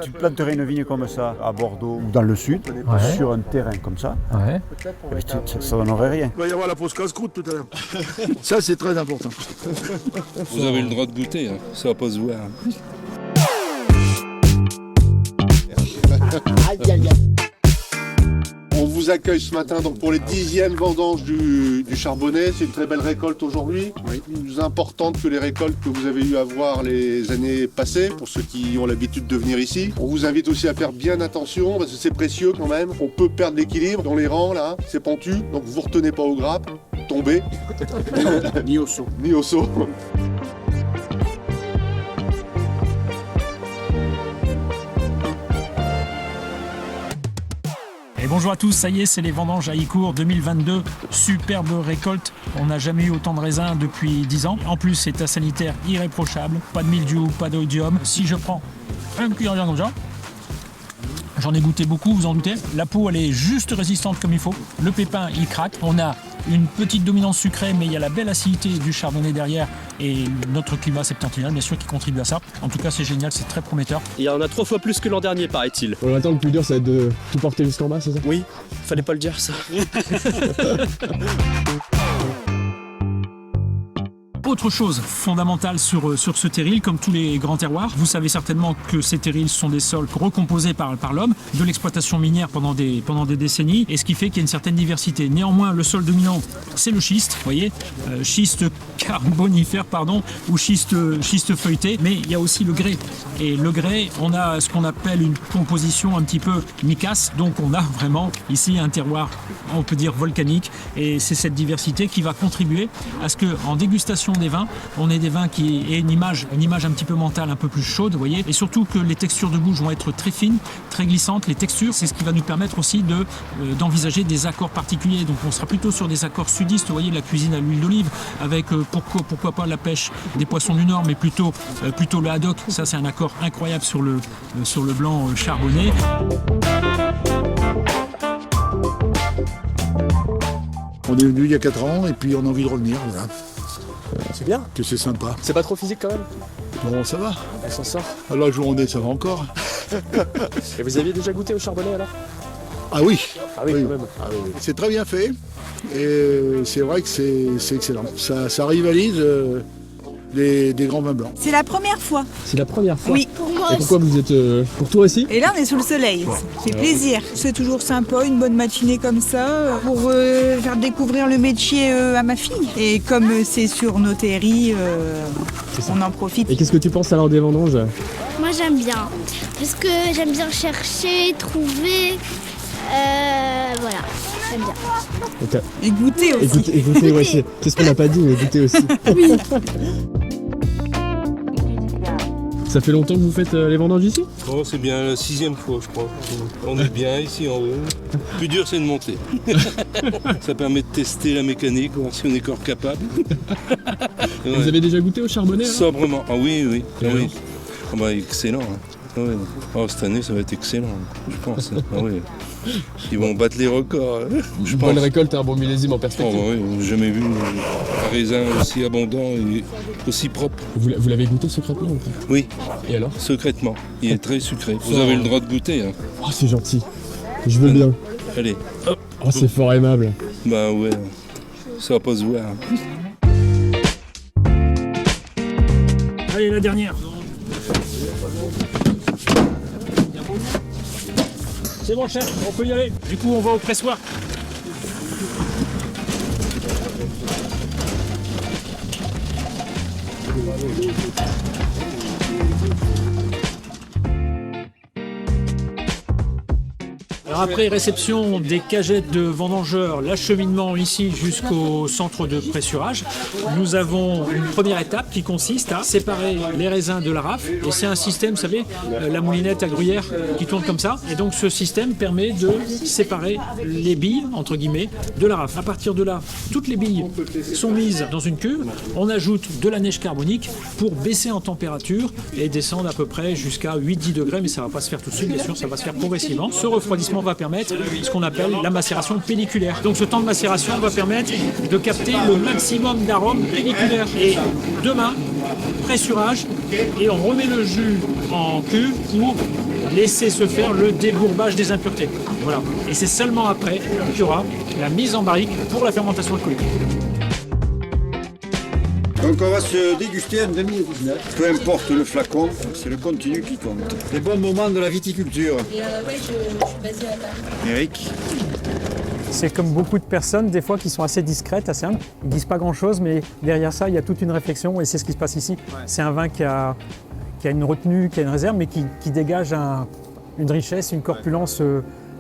Tu planterais une vigne comme ça à Bordeaux ou dans le sud, sur un terrain comme ça, ça donnerait rien. Il va y avoir la pause casse-croûte tout à l'heure. Ça, c'est très important. Vous avez le droit de goûter, hein. Ça va pas se voir. On vous accueille ce matin donc pour les 10e vendanges du charbonnet. C'est une très belle récolte aujourd'hui. Plus importante que les récoltes que vous avez eu à voir les années passées, pour ceux qui ont l'habitude de venir ici. On vous invite aussi à faire bien attention, parce que c'est précieux quand même. On peut perdre l'équilibre dans les rangs, là, c'est pentu. Donc vous retenez pas aux grappes, tombez. Ni au saut. Ni au saut. Et bonjour à tous, ça y est, c'est les vendanges à Icourt 2022. Superbe récolte. On n'a jamais eu autant de raisins depuis 10 ans. En plus, c'est un sanitaire irréprochable. Pas de mildiou, pas d'oïdium. Si je prends un petit raisin comme ça, j'en ai goûté beaucoup, vous en doutez. La peau, elle est juste résistante comme il faut. Le pépin, il craque. On a une petite dominance sucrée, mais il y a la belle acidité du chardonnay derrière et notre climat septentrional, bien sûr, qui contribue à ça. En tout cas, c'est génial, c'est très prometteur. Il y en a 3 fois plus que l'an dernier, paraît-il. Pour l'instant, le plus dur, ça va être de tout porter jusqu'en bas, c'est ça? Oui, fallait pas le dire, ça. Autre chose fondamentale sur ce terril, comme tous les grands terroirs, vous savez certainement que ces terrils sont des sols recomposés par l'homme, de l'exploitation minière pendant des décennies, et ce qui fait qu'il y a une certaine diversité. Néanmoins, le sol dominant, c'est le schiste, vous voyez, schiste carbonifère, ou schiste feuilleté, mais il y a aussi le grès. Et le grès, on a ce qu'on appelle une composition un petit peu micasse, donc on a vraiment ici un terroir, on peut dire volcanique, et c'est cette diversité qui va contribuer à ce qu'en dégustation des vins, on ait des vins qui aient une image un petit peu mentale, un peu plus chaude, vous voyez, et surtout que les textures de bouche vont être très fines, très glissantes. Les textures, c'est ce qui va nous permettre aussi d'envisager des accords particuliers. Donc on sera plutôt sur des accords sudistes, vous voyez, de la cuisine à l'huile d'olive, avec pourquoi pas la pêche des poissons du Nord, mais plutôt le haddock. Ça, c'est un accord incroyable sur le blanc charbonné. On est venu il y a 4 ans et puis on a envie de revenir. Voilà. C'est bien. Que c'est sympa. C'est pas trop physique quand même? Bon, ça va. On s'en sort. À la journée, ça va encore. Et vous aviez déjà goûté au charbonnet alors? Ah oui. Ah oui, quand même. Ah oui. C'est très bien fait. Et c'est vrai que c'est excellent. Ça rivalise des grands vins blancs. C'est la première fois. C'est la première fois? Oui, pour moi Et pourquoi vous êtes... pour toi aussi? Et là, on est sous le soleil. Ça fait plaisir. C'est toujours sympa, une bonne matinée comme ça, pour faire découvrir le métier à ma fille. Et comme c'est sur nos terris, on en profite. Et qu'est-ce que tu penses alors des vendanges? Moi j'aime bien, parce que j'aime bien chercher, trouver, voilà, j'aime bien. Okay. Et goûter aussi. Et goûter, ouais, c'est ce qu'on n'a pas dit, mais goûter aussi. Oui. Ça fait longtemps que vous faites les vendanges ici? Oh, c'est bien la 6e fois, je crois. On est bien ici en haut. Le plus dur, c'est de monter. Ça permet de tester la mécanique, voir si on est encore capable. Ouais. Vous avez déjà goûté au charbonnet alors? Sobrement. Ah oui. Et alors? Ah bah, excellent. Hein. Ah ouais. Oh, cette année, ça va être excellent, je pense. Ah oui. Ils vont battre les records. Je pense. Bonne récolte, un bon millésime en Oh, perspective. bah oui, j'ai jamais vu un raisin aussi abondant et aussi propre. Vous l'avez goûté secrètement ou pas? Oui, Et alors? secrètement. Il est très sucré. Vous avez le droit de goûter. Hein. Oh, c'est gentil. Je veux bien. Allez, hop. Oh, c'est fort aimable. Bah ouais, ça va pas se voir. Allez, la dernière. C'est bon, chef, on peut y aller. Du coup, on va au pressoir. Alors après réception des cagettes de vendangeurs, l'acheminement ici jusqu'au centre de pressurage, nous avons une première étape qui consiste à séparer les raisins de la rafle. Et c'est un système, vous savez, la moulinette à gruyère qui tourne comme ça. Et donc ce système permet de séparer les billes, entre guillemets, de la rafle. À partir de là, toutes les billes sont mises dans une cuve. On ajoute de la neige carbonique pour baisser en température et descendre à peu près jusqu'à 8-10 degrés. Mais ça ne va pas se faire tout de suite, bien sûr, ça va se faire progressivement. Ce refroidissement va permettre ce qu'on appelle la macération pelliculaire. Donc ce temps de macération va permettre de capter le maximum d'arômes pelliculaires. Et demain, pressurage, et on remet le jus en cuve pour laisser se faire le débourbage des impuretés. Voilà. Et c'est seulement après qu'il y aura la mise en barrique pour la fermentation alcoolique. Donc on va se déguster en 2019. Peu importe le flacon, c'est le contenu qui compte. Les bons moments de la viticulture. Je suis basée à Paris. Eric. C'est comme beaucoup de personnes, des fois, qui sont assez discrètes, assez humbles. Ils ne disent pas grand-chose, mais derrière ça, il y a toute une réflexion et c'est ce qui se passe ici. Ouais. C'est un vin qui a une retenue, qui a une réserve, mais qui dégage une richesse, une corpulence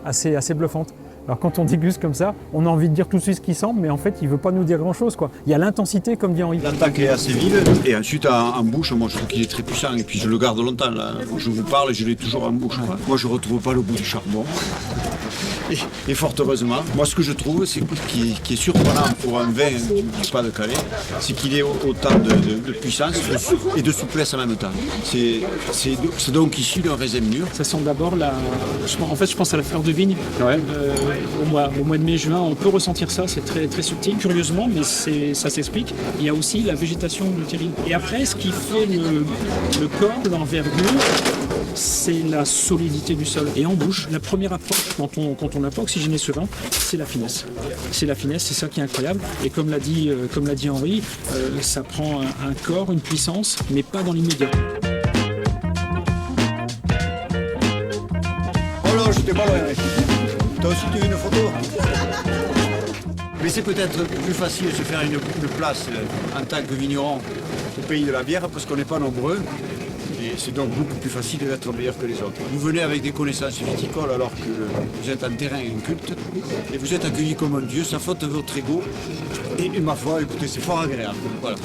assez bluffante. Alors quand on déguste comme ça, on a envie de dire tout de suite ce qu'il semble, mais en fait, il ne veut pas nous dire grand-chose, quoi. Il y a l'intensité, comme dit Henri. L'attaque est assez vive, et ensuite en bouche, moi je trouve qu'il est très puissant, et puis je le garde longtemps. Là. Je vous parle et je l'ai toujours en bouche. Ouais. Moi je ne retrouve pas le goût du charbon. Et fort heureusement, moi ce que je trouve, c'est qui est surprenant pour un vin du Pas de Calais, c'est qu'il ait autant de puissance et de souplesse en même temps. C'est donc issu d'un raisin mûr. Ça sent d'abord en fait, je pense à la fleur de vigne. Ouais. Au mois de mai-juin, on peut ressentir ça, c'est très, très subtil. Curieusement, mais ça s'explique. Il y a aussi la végétation du terril. Et après, ce qui fait le corps, l'envergure, c'est la solidité du sol. Et en bouche, la première approche, quand on n'a pas oxygéné ce vin, c'est la finesse. C'est la finesse, c'est ça qui est incroyable. Et comme l'a dit Henri, ça prend un corps, une puissance, mais pas dans l'immédiat. Oh là, j'étais pas loin. T'as aussi eu une photo? Mais c'est peut-être plus facile de se faire une place en tant que vigneron au pays de la bière parce qu'on n'est pas nombreux. Et c'est donc beaucoup plus facile d'être meilleur que les autres. Vous venez avec des connaissances viticoles alors que vous êtes en terrain inculte et vous êtes accueillis comme un dieu, ça faute votre ego. Et ma foi, écoutez, c'est fort agréable. Voilà.